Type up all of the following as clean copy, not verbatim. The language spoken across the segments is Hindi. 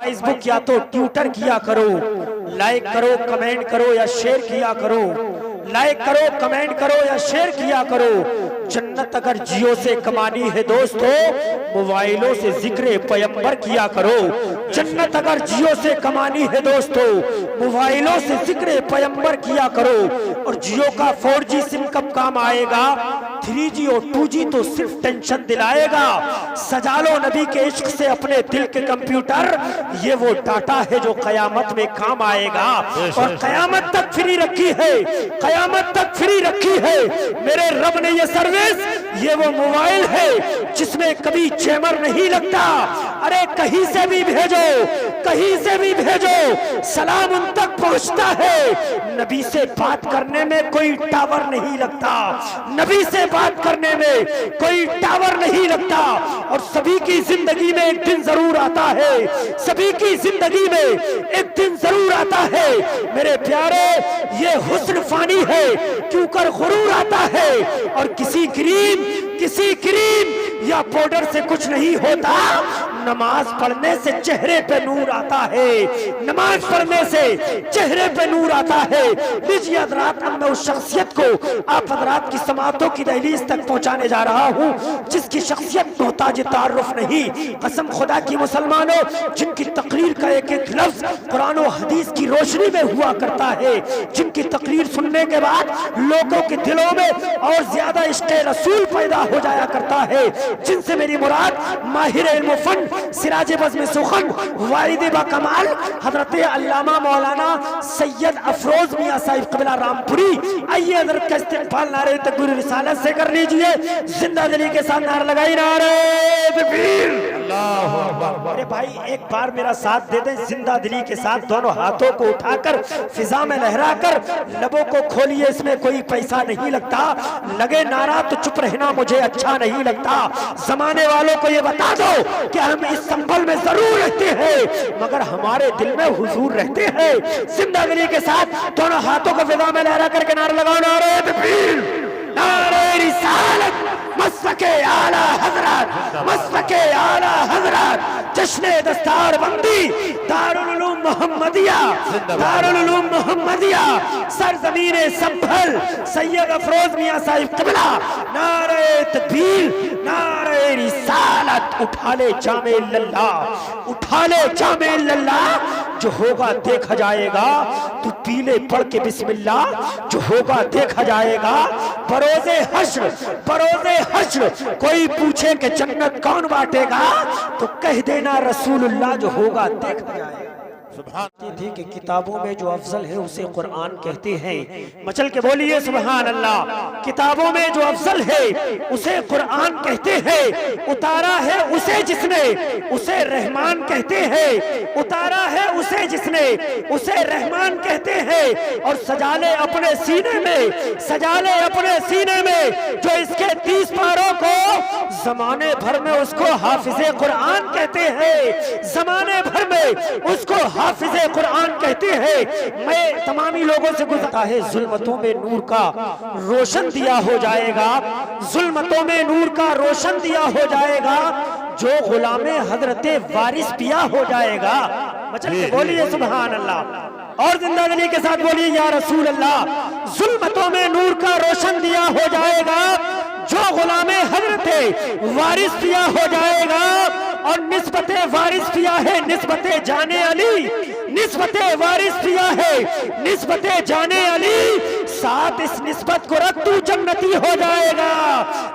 फेसबुक या तो ट्विटर किया करो, लाइक करो, कमेंट करो या शेयर किया करो, लाइक करो, कमेंट करो या शेयर किया करो। जन्नत अगर जियो से कमानी है दोस्तों, मोबाइलों से जिक्र पैगंबर किया करो। जन्नत अगर जियो से कमानी है दोस्तों, मोबाइलों से जिक्र पैगंबर किया करो। और जियो का 4G सिम कब काम आएगा, 3G और 2G तो सिर्फ टेंशन दिलाएगा। सजा लो नबी के इश्क से अपने दिल के कंप्यूटर, ये वो डाटा है जो कयामत में काम आएगा। और कयामत तक फ्री रखी है, कयामत तक फ्री रखी है मेरे रब ने ये सर्विस। ये वो मोबाइल है जिसमें कभी जैमर नहीं लगता। अरे कहीं से भी भेजो, कहीं से भी भेजो, सलाम उन तक पहुंचता है। नबी से बात करने में कोई टावर नहीं लगता, नबी से बात करने में कोई टावर नहीं लगता। और सभी की जिंदगी में एक दिन जरूर आता है, सभी की जिंदगी में एक दिन जरूर आता है मेरे प्यारे। ये हुस्न फानी है क्यों कर गुरूर आता है। और किसी क्रीम या पाउडर से कुछ नहीं होता, नमाज पढ़ने से चेहरे पे नूर आता है, नमाज पढ़ने से चेहरे पे नूर आता है। लीजिए हज़रात, अब मैं उस शख्सियत को आप हज़रात की समातों की दहलीज तक पहुंचाने जा रहा हूं जिसकी शख्सियत मोहताज तारुफ नहीं। कसम खुदा की मुसलमानों, जिनकी तकरीर का एक एक लफ्ज कुरान और हदीस की रोशनी में हुआ करता है, जिनकी तकरीर सुनने के बाद लोगों के दिलों में और ज्यादा इश्क़ रसूल पैदा हो जाया करता है, जिनसे मेरी मुराद माहिर इल्म फन, सिराज बज़्म सुखन, वारिद बा कमाल हजरत अल्लामा मौलाना सैयद अफरोज मियां साहिब क़िबला रामपुरी। आइए हजरत का इस्तिक़बाल नारे तकबीर रिसालत से कर लीजिए। जिंदा दिली के साथ नारा लगाई, नारे तकबीर, अल्लाहु अकबर। अरे भाई एक बार मेरा साथ दे दें, जिंदा दिली के साथ दोनों हाथों को उठाकर फिजा में लहराकर लबों को खोलिए। इसमें कोई पैसा नहीं लगता, लगे नारा तो चुप रहना मुझे अच्छा नहीं लगता। जमाने वालों को ये बता दो कि हम इस संभल में जरूर रहते हैं मगर हमारे दिल में हुजूर रहते हैं। जिंदा दिली के साथ दोनों हाथों को फिजा में लहरा करके नारा लगाओ, नारे तकबीर, नारे रिसालत, मस्तके आला हज़रत, मस्तके आला हज़रत, जश्न दस्तार बंदी दारुल उलूम मोहम्मदिया, दारुल उलूम मोहम्मदिया, सरज़मीन संभल, सैयद अफरोज मियां साहिब क़िबला। नारे तकबीर, नारे रिसालत। उठा ले जामे इल्लल्लाह, उठा ले जामे इल्लल्लाह। जो होगा देखा जाएगा, तू पीले पढ़ के बिस्मिल्लाह। जो होगा देखा जाएगा बरोज़े हश्र, बरोज़े हश्र। कोई पूछे कि जन्नत कौन बांटेगा तो कह देना रसूलुल्लाह। जो होगा देखा जाएगा। थी कि किताबों में जो अफजल है उसे कुरान कहते हैं। मचल के बोलिए सुभान अल्लाह। किताबों में जो अफजल है उसे कुरान कहते हैं। उतारा है उसे जिसने, उसे रहमान कहते हैं। उतारा है उसे जिसने, उसे रहमान कहते हैं। और सजा ले अपने सीने में, सजा ले अपने सीने में जो इसके 30 पारों को, जमाने भर में उसको हाफिज़े कुरान कहते हैं। जमाने भर में उसको हाफिज़े कुरान कहते हैं। मैं तमामी लोगों से गुज़रता है, जुल्मतों में नूर का रोशन दिया हो जाएगा, जुल्मतों में नूर का रोशन दिया हो जाएगा। जो गुलामे हजरते वारिस पिया हो जाएगा। मचल के बोलिए सुभान अल्लाह। और जिंदा दिली के साथ बोलिए या रसूल अल्लाह। जुल्मतों में नूर का रोशन दिया हो जाएगा, जो गुलामे हजरते वारिस पिया हो जाएगा। और निस्बते वारिस पिया है निस्बते जाने अली, निस्बते वारिस पिया है निस्बते जाने अली। साथ इस निस्बत को रख तू जन्नती हो जाएगा।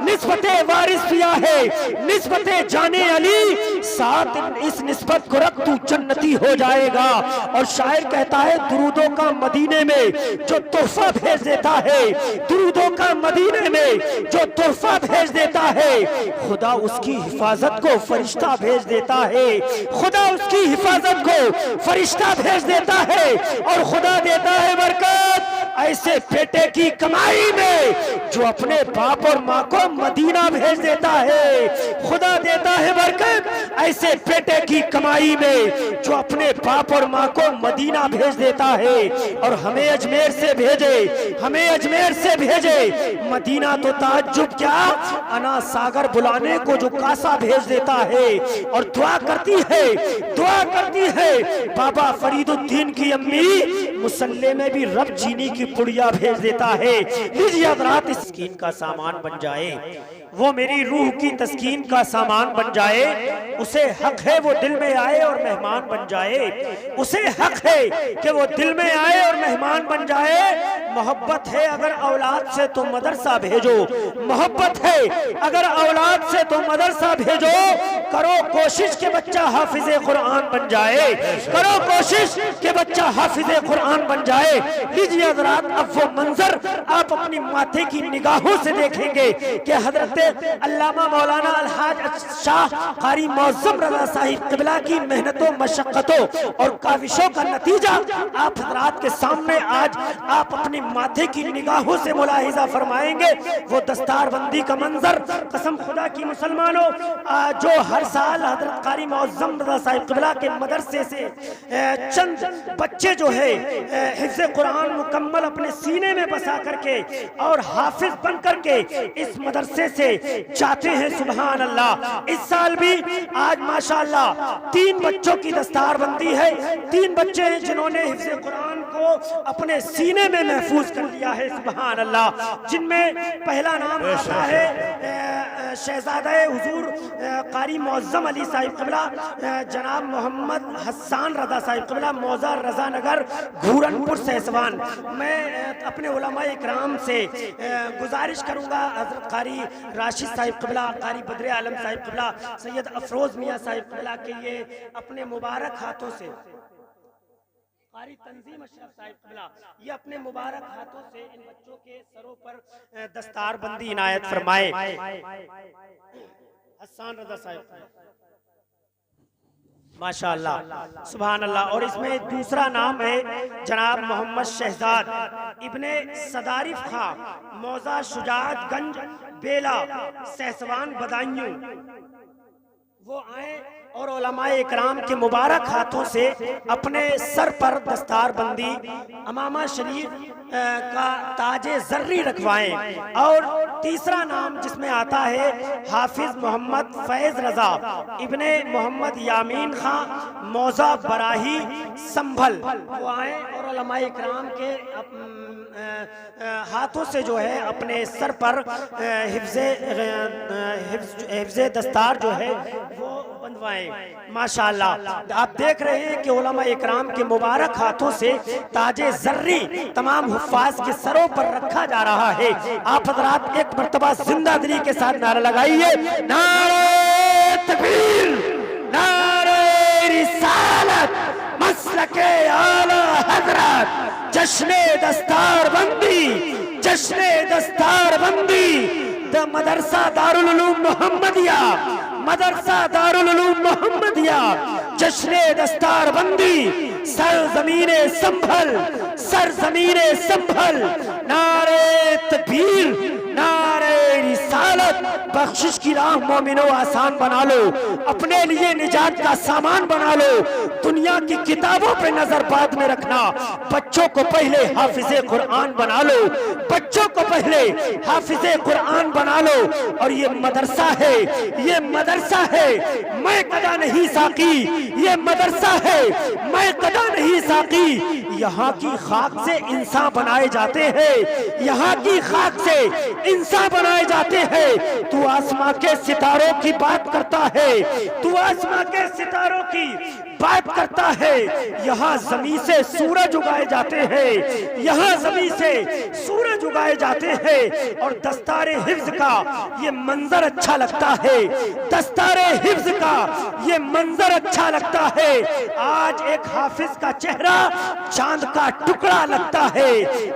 निस्बते वारिस पिया है निस्बते जाने अली, साथ इस निस्बत को रख तू जन्नती हो जाएगा। और शायर कहता है दुरूदों का मदीने में जो तोहफा भेज देता है, दुरूदों का मदीने में जो तोहफा भेज देता है, खुदा उसकी हिफाजत को फरिश्ता भेज देता है। खुदा उसकी हिफाजत को फरिश्ता भेज देता है। और खुदा देता है बरकत ऐसे बेटे की कमाई में जो अपने बाप और माँ को मदीना भेज देता है। खुदा देता है बरकत ऐसे बेटे की कमाई में जो अपने बाप और माँ को मदीना भेज देता है। और हमें अजमेर से भेजे, हमें अजमेर से भेजे, मदीना तो ताज्जुब क्या, अना सागर बुलाने को जो कासा भेज देता है। और दुआ करती है, दुआ करती है, बाबा फरीदुद्दीन की अम्मी मुसल्ले में भी रब चीनी की पुड़िया भेज देता है। लीजिए रात तस्कीन का सामान बन जाए, वो मेरी रूह की तस्कीन का सामान बन जाए। उसे हक है वो दिल में आए और मेहमान बन जाए। उसे हक है कि वो दिल में आए और मेहमान बन जाए। मोहब्बत है अगर औलाद से तो मदरसा भेजो, मोहब्बत है अगर औलाद से तो मदरसा भेजो। करो कोशिश के बच्चा हाफिज़े कुरान बन जाए, करो कोशिश के बच्चा हाफिज़े कुरान बन जाए। लीजिए हज़रात, अब वो मंजर आप अपनी माथे की निगाहों से देखेंगे कि हजरत अल्लामा मौलाना अलहाज शाह कारी मौज़म रज़ा साहिब क़िबला की मेहनतों, मशक्क़तों और काविशों का नतीजा आप हज़रात के सामने आज आप अपनी माथे की निगाहों से मुलाहिज़ा फरमाएंगे। वो दस्तारबंदी का मंजर, कसम खुदा की मुसलमानों, जो हर साल हजरत कारी मौज़म रज़ा साहिब क़िबला के मदरसे से चंद बच्चे जो है हिफ्ज़े कुरान मुकम्मल अपने सीने में बसा करके और हाफिज बन करके इस मदरसे से जाते हैं। सुभान अल्लाह। इस साल भी आज माशाअल्लाह 3 बच्चों की दस्तारबंदी है। 3 बच्चे हैं जिन्होंने हिफ्ज़े कुरान को अपने सीने में महफूज कर लिया है। सुभान अल्लाह। जिनमें पहला नाम आता है शहजादे हुजूर कारी मौज़म अली साहिब क़िबला जनाब मोहम्मद हसन रज़ा साहिब क़िबला मौज़ा रज़ा नगर घूरनपुर सहसवान। मैं अपने उलमाए इकराम से गुजारिश करूँगा हज़रत कारी राशिद साहिब क़िबला, कारी बद्र आलम साहिब क़िबला, सैयद अफरोज़ मियाँ साहिब क़िबला के लिए अपने मुबारक हाथों से, कारी तंजीम अशरफ साहिब क़िबला, ये अपने मुबारक हाथों से इन बच्चों के सरों पर दस्तारबंदी इनायत फरमाए। हसन रज़ा साहिब माशाअल्लाह, सुभान अल्लाह। और इसमें दूसरा नाम है जनाब मोहम्मद शहजाद इब्ने सदारिफ खां मौजा शुजाअतगंज बेला सहसवान बदायूं। वो आए और उलमाए इकराम के मुबारक हाथों से अपने सर पर दस्तारबंदी अमामा शरीफ का ताजे जर्री रखवाएं। और तीसरा नाम जिसमें आता है हाफिज मोहम्मद फैज रजा इब्ने मोहम्मद यामीन खां मौजा बराही संभल। वो आए और उलमाए इकराम के हाथों से जो है अपने सर पर हिफ्ज़े दस्तार जो है वो बंधवाएं। माशाअल्लाह। आप देख रहे हैं कि उलमा इकराम के मुबारक हाथों से ताजे जर्री तमाम हुफ़ाज़ के सरों पर रखा जा रहा है। आप हज़रात एक मर्तबा जिंदा दिली के साथ नारा लगाइए, नारे तकबीर, नारे रिसालत, मसलके आला हज़रत, जश्ने दस्तारबंदी, जश्ने दस्तारबंदी, द मदरसा दारुल उलूम मोहम्मदिया, मदरसा दारुल उलूम मोहम्मदिया, जश्ने दस्तारबंदी, सरज़मीने संभल, सरज़मीने संभल, नारे तकबीर, नारे रिसालत। बख्शिश की राह मोमिनो आसान बना लो, अपने लिए निजात का सामान बना लो। दुनिया की किताबों पे नजर बाद में रखना, बच्चों को पहले हाफिज़े कुरान बना लो, बच्चों को पहले हाफिज़े कुरान बना लो। और ये मदरसा है, ये मदरसा है, मैं कदा नहीं साकी, ये मदरसा है, मैं कदा नहीं साकी। यहाँ की खाक से इंसान बनाए जाते हैं, यहाँ की खाक से इंसान बनाए जाते हैं। तू आसमां के सितारों की बात करता है, तू आसमां के सितारों की बात करता है। यहाँ जमीन से सूरज उगाए जाते हैं, यहाँ जमीन से सूरज उगाए जाते हैं। और दस्तारे हिफ्ज का ये मंजर अच्छा लगता है, दस्तारे हिफ्ज का ये मंजर अच्छा लगता है। आज एक हाफिज का चेहरा चांद का टुकड़ा लगता है,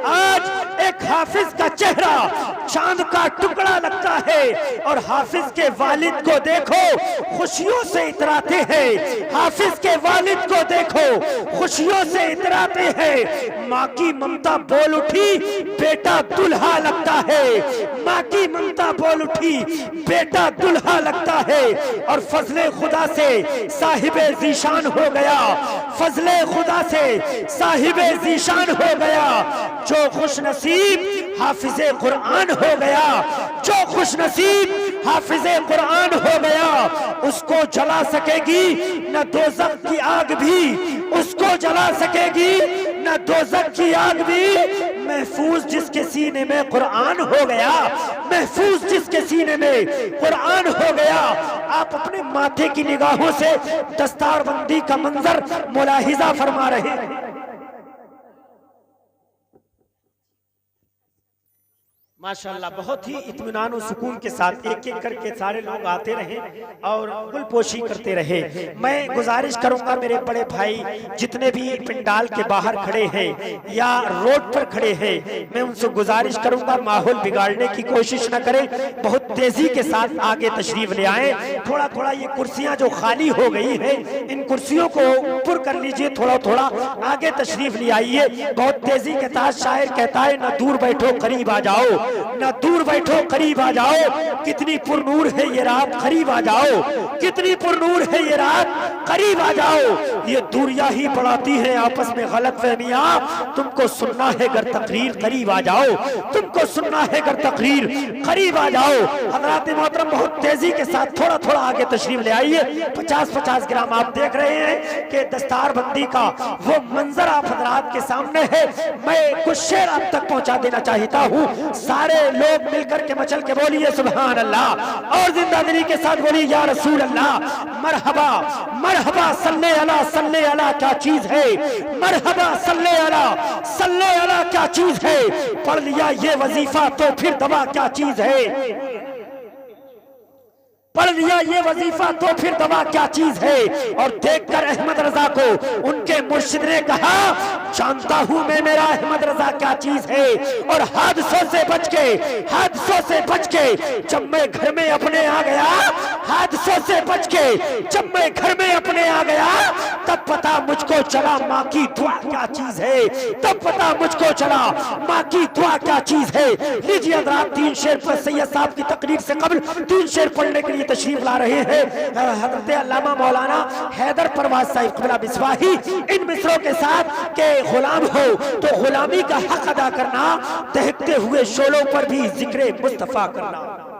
आज एक हाफिज का चेहरा चांद का टुकड़ा लगता है। और हाफिज के वालिद को देखो खुशियों से इतराते हैं, हाफिज के वालिद को देखो खुशियों से इतराते हैं। माँ की ममता बोल उठी बेटा दुल्हा लगता है, माँ की ममता बोल उठी बेटा दुल्हा लगता है। और फजले खुदा से साहिबे ज़ीशान हो गया, फजले खुदा से साहिबे ज़ीशान हो गया। जो खुश नसीब हाफिज़े कुरान हो गया, जो खुश नसीब हाफिज़े कुरान हो गया, उसको जला सकेगी न दोज़ख की आग भी, उसको जला सकेगी न दोज़ख की आग भी। महफूज जिसके सीने में कुरान हो गया, महफूज जिसके सीने में कुरान हो गया। आप अपने माथे की निगाहों से दस्तारबंदी का मंजर मुलाहिजा फरमा रहे हैं। माशाअल्लाह बहुत ही इत्मीनान और सुकून के साथ एक एक करके सारे लोग आते रहे और गुलपोशी करते रहे। मैं गुजारिश करूंगा मेरे बड़े भाई जितने भी पंडाल के बाहर खड़े हैं या रोड पर खड़े हैं, मैं उनसे गुजारिश करूंगा माहौल बिगाड़ने की कोशिश न करें, बहुत तेजी के साथ आगे तशरीफ ले आए। थोड़ा थोड़ा ये कुर्सियां जो खाली हो गई है इन कुर्सियों को ऊपर कर लीजिए, थोड़ा थोड़ा आगे तशरीफ ले आइए। बहुत तेजी के साथ शायर कहता है न दूर बैठो करीब आ जाओ, न दूर बैठो करीब आ जाओ। कितनी पुरनूर है ये रात करीब आ जाओ, कितनी पुरनूर है ये रात करीब आ जाओ। ये दूरियां ही बढ़ाती है आपस में गलतफहमियां। तुमको सुनना है गर तकरीर करीब आ जाओ, तुमको सुनना है गर तकरीर करीब आ जाओ। हज़रात मोहतरम बहुत तेजी के साथ थोड़ा थोड़ा आगे तशरीफ ले आइए। 50-50 ग्राम आप देख रहे हैं कि दस्तारबंदी का वो मंजर आप हज़रात के सामने है। मैं कुछ शेर आप तक पहुंचा देना चाहता हूँ। सारे लोग मिलकर के मचल के बोलिए सुभान अल्लाह और जिंदा दिली के साथ बोलिए या रसूल अल्लाह। मरहबा मरहबा सल्ले अला क्या चीज है, मरहबा सल्ले अला क्या चीज है। पढ़ लिया ये वजीफा तो फिर दवा क्या चीज है, पढ़ लिया ये वजीफा तो फिर दवा क्या चीज है। और देखकर अहमद रजा को उनके मुर्शिद ने कहा जानता हूं मैं मेरा अहमद रजा क्या चीज है। और हादसों से बच के, हादसों से बच के जब मैं घर में अपने आ गया, हादसों से बच के जब मैं घर में अपने आ गया, तब पता मुझको चला माँ की दुआ क्या चीज है, तब पता मुझको चला माँ की दुआ क्या चीज है। लीजिए हज़रात 3 शेर पर सैयद साहब की तकरीर से कबल 3 शेर पढ़ने के लिए तशरीफ ला रहे हैं हज़रत अल्लामा मौलाना हैदर परवाज साहिब क़िबला बिस्वाही। इन मिसरों के साथ के गुलाम हो तो गुलामी का हक अदा करना, दहकते हुए शोलों पर भी जिक्र मुस्तफा करना।